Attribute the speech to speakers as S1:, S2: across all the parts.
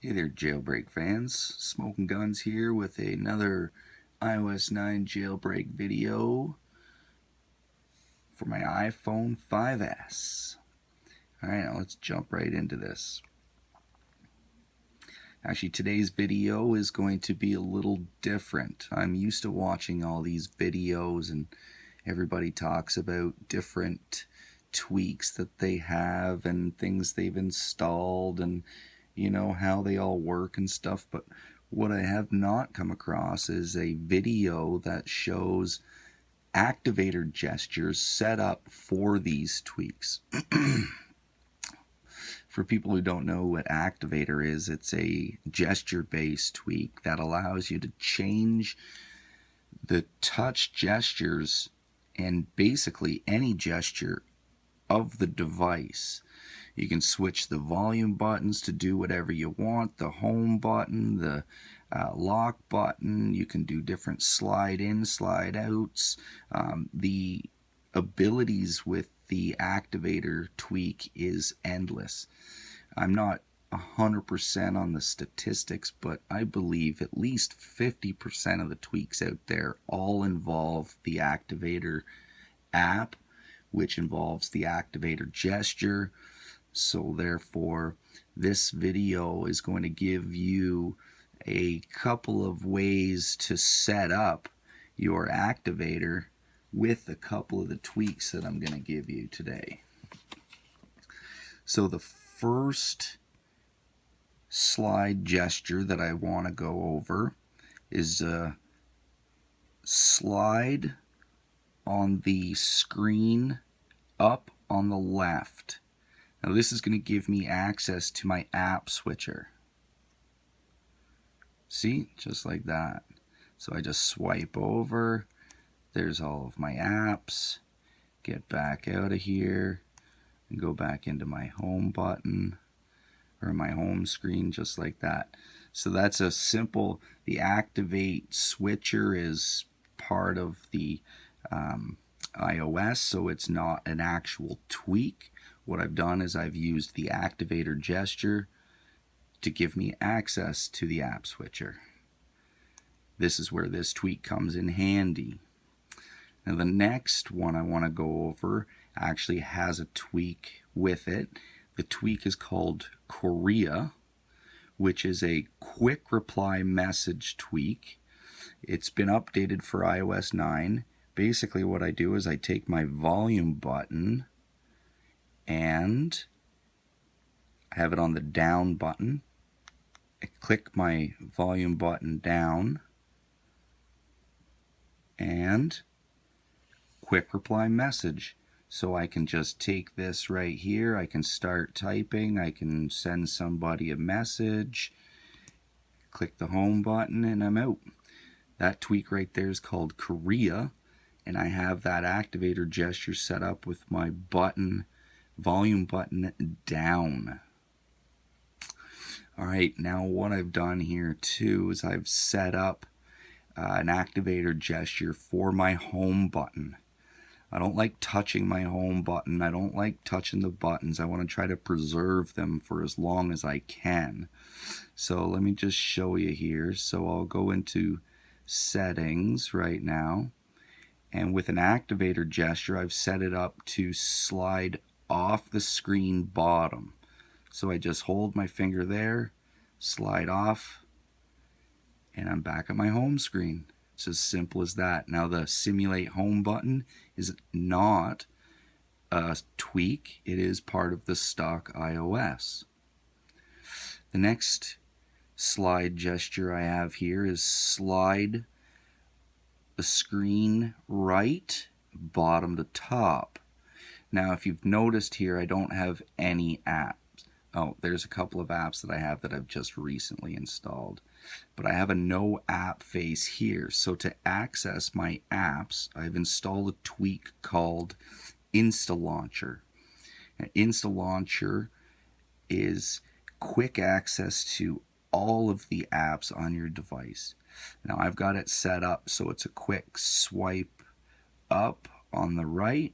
S1: Hey there, jailbreak fans. Smoking Guns here with another iOS 9 jailbreak video for my iPhone 5S. Alright, now let's jump right into this. Actually, today's video is going to be a little different. I'm used to watching all these videos and everybody talks about different tweaks that they have and things they've installed and you know how they all work and stuff, but what I have not come across is a video that shows activator gestures set up for these tweaks. For people who don't know what activator is, it's a gesture-based tweak that allows you to change the touch gestures and basically any gesture of the device. You can switch the volume buttons to do whatever you want, the home button, the lock button. You can do different slide in, slide outs. The abilities with the activator tweak is endless. I'm not 100% on the statistics, but I believe at least 50% of the tweaks out there all involve the activator app, which involves the activator gesture. So therefore, this video is going to give you a couple of ways to set up your activator with a couple of the tweaks that I'm going to give you today. So the first slide gesture that I want to go over is slide on the screen up on the left. Now this is going to give me access to my app switcher. See, just like that. So I just swipe over, there's all of my apps, get back out of here, and go back into my home button, or my home screen, just like that. So that's a simple, the activate switcher is part of the iOS, so it's not an actual tweak. What I've done is I've used the activator gesture to give me access to the app switcher. This is where this tweak comes in handy. Now the next one I want to go over actually has a tweak with it. The tweak is called couria, which is a quick reply message tweak. It's been updated for iOS 9. Basically what I do is I take my volume button and I have it on the down button. I click my volume button down and quick reply message. So I can just take this right here, I can start typing, I can send somebody a message, click the home button and I'm out. That tweak right there is called couria, and I have that activator gesture set up with my button, volume button down. Alright, now what I've done here too is I've set up an activator gesture for my home button. I don't like touching my home button. I don't like touching the buttons. I want to try to preserve them for as long as I can. So let me just show you here. So I'll go into settings right now, and with an activator gesture I've set it up to slide off the screen bottom. So I just hold my finger there, slide off, and I'm back at my home screen. It's as simple as that. Now the simulate home button is not a tweak, it is part of the stock iOS. The next slide gesture I have here is slide the screen right, bottom to top. Now if you've noticed here, I don't have any apps. Oh, there's a couple of apps that I have that I've just recently installed, but I have a no app face here. So to access my apps, I've installed a tweak called instaLauncher. Now, instaLauncher is quick access to all of the apps on your device. Now I've got it set up so it's a quick swipe up on the right,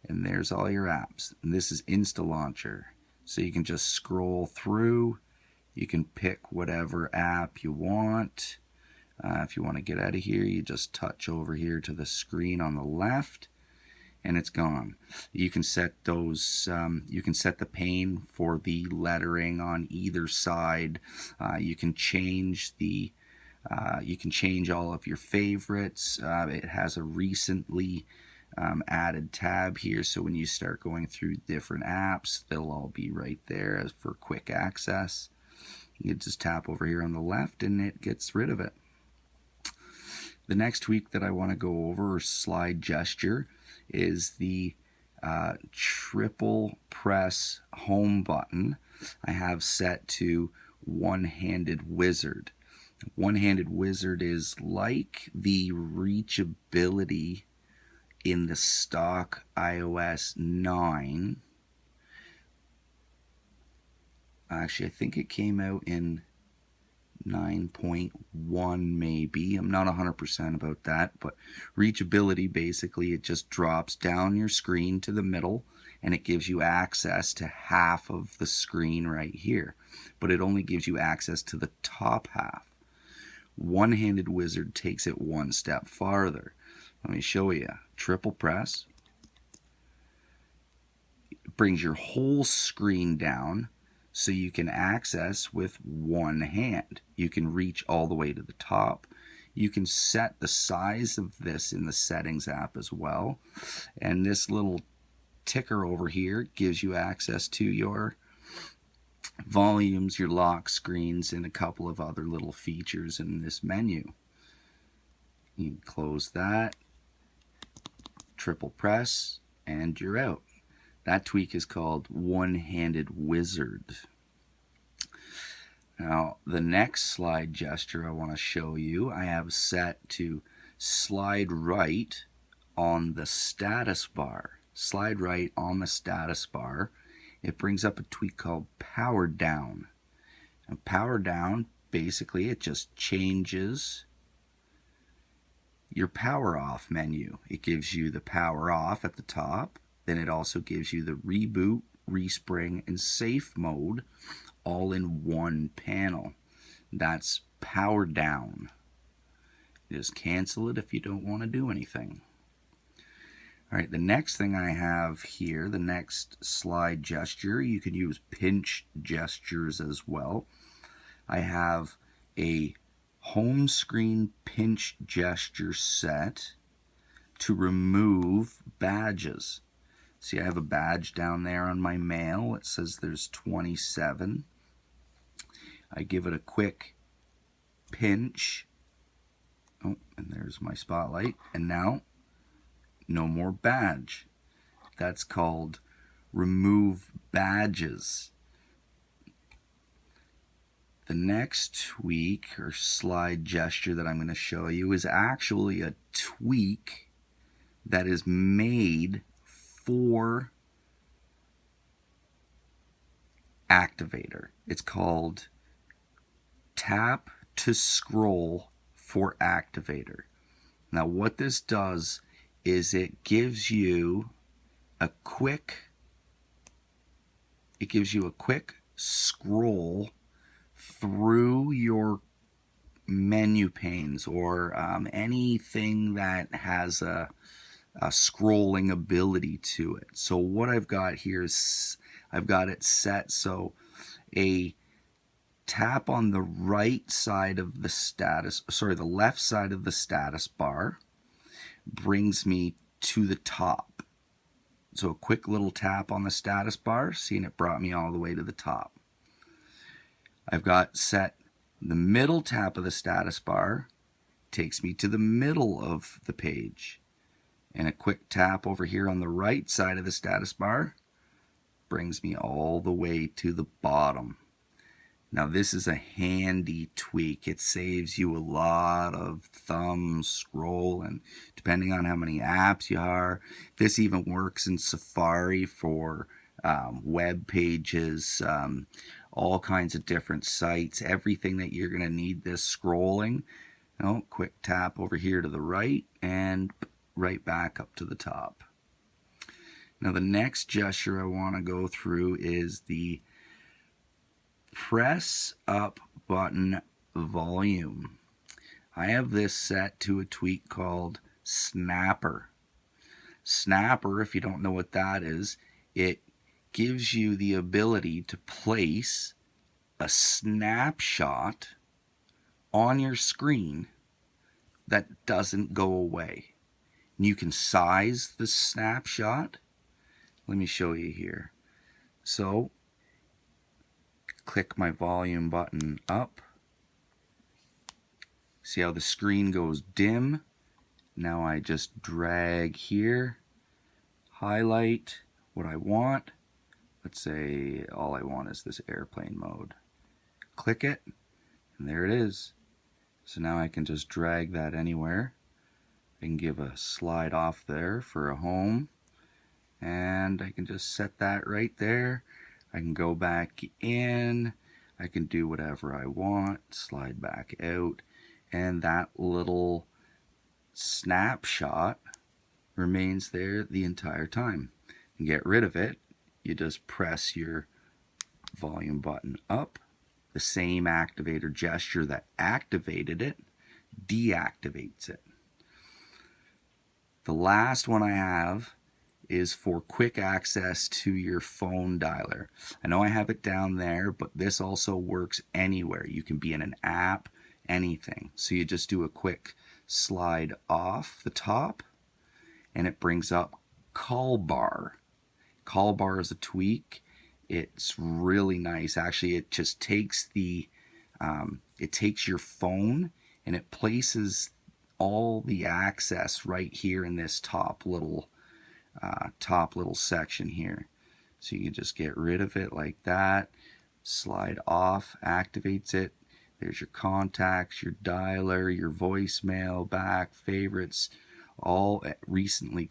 S1: and there's all your apps. And this is instaLauncher. So you can just scroll through You can pick whatever app you want. If you want to get out of here, you just touch over here to the screen on the left, and it's gone. You can set those. You can set the pane for the lettering on either side. You can change the. You can change all of your favorites. It has a recently added tab here, so when you start going through different apps, they'll all be right there as for quick access. You just tap over here on the left, and it gets rid of it. The next tweak that I want to go over, or slide gesture, is the triple press home button. I have set to oneHandWizard. oneHandWizard is like the reachability in the stock iOS 9. Actually, I think it came out in 9.1 maybe. I'm not 100% about that, but reachability, basically it just drops down your screen to the middle and it gives you access to half of the screen right here, but it only gives you access to the top half. oneHandWizard takes it one step farther. Let me show you. Triple press. It brings your whole screen down, so you can access with one hand. You can reach all the way to the top. You can set the size of this in the settings app as well. And this little ticker over here gives you access to your volumes, your lock screens, and a couple of other little features in this menu. You can close that, triple press, and you're out. That tweak is called oneHandWizard. Now, the next slide gesture I want to show you, I have set to slide right on the status bar. Slide right on the status bar. It brings up a tweak called PowerDown. And PowerDown, basically, it just changes your power off menu. It gives you the power off at the top. Then it also gives you the reboot, respring, and safe mode all in one panel. That's PowerDown. Just cancel it if you don't want to do anything. Alright, the next thing I have here, the next slide gesture, you can use pinch gestures as well. I have a home screen pinch gesture set to remove badges. See, I have a badge down there on my mail. It says there's 27. I give it a quick pinch. Oh, and there's my spotlight. And now, no more badge. That's called RemoveBadges. The next tweak or slide gesture that I'm going to show you is actually a tweak that is made for Activator. It's called taptoscroll for Activator. Now what this does is it gives you a quick scroll through your menu panes or anything that has a scrolling ability to it. So what I've got here is I've got it set so a tap on the right side of the left side of the status bar brings me to the top. So a quick little tap on the status bar, seeing it brought me all the way to the top. I've got set the middle tap of the status bar takes me to the middle of the page. And a quick tap over here on the right side of the status bar brings me all the way to the bottom. Now this is a handy tweak. It saves you a lot of thumb scrolling, depending on how many apps you are. This even works in Safari for web pages, all kinds of different sites, everything that you're going to need this scrolling. Quick tap over here to the right and right back up to the top. Now the next gesture I want to go through is the press up button volume. I have this set to a tweak called Snapper. Snapper, if you don't know what that is, it gives you the ability to place a snapshot on your screen that doesn't go away. And you can size the snapshot. Let me show you here. So, click my volume button up. See how the screen goes dim? Now I just drag here, highlight what I want. Let's say all I want is this airplane mode. Click it, and there it is. So now I can just drag that anywhere. I can give a slide off there for a home, and I can just set that right there. I can go back in, I can do whatever I want, slide back out, and that little snapshot remains there the entire time. And get rid of it, you just press your volume button up. The same activator gesture that activated it deactivates it. The last one I have is for quick access to your phone dialer. I know I have it down there, but this also works anywhere. You can be in an app, anything. So you just do a quick slide off the top, and it brings up callbar. Callbar is a tweak. It's really nice. Actually, it just takes it takes your phone and it places all the access right here in this top little section here. So you can just get rid of it like that. Slide off, activates it. There's your contacts, your dialer, your voicemail, back, favorites, all recently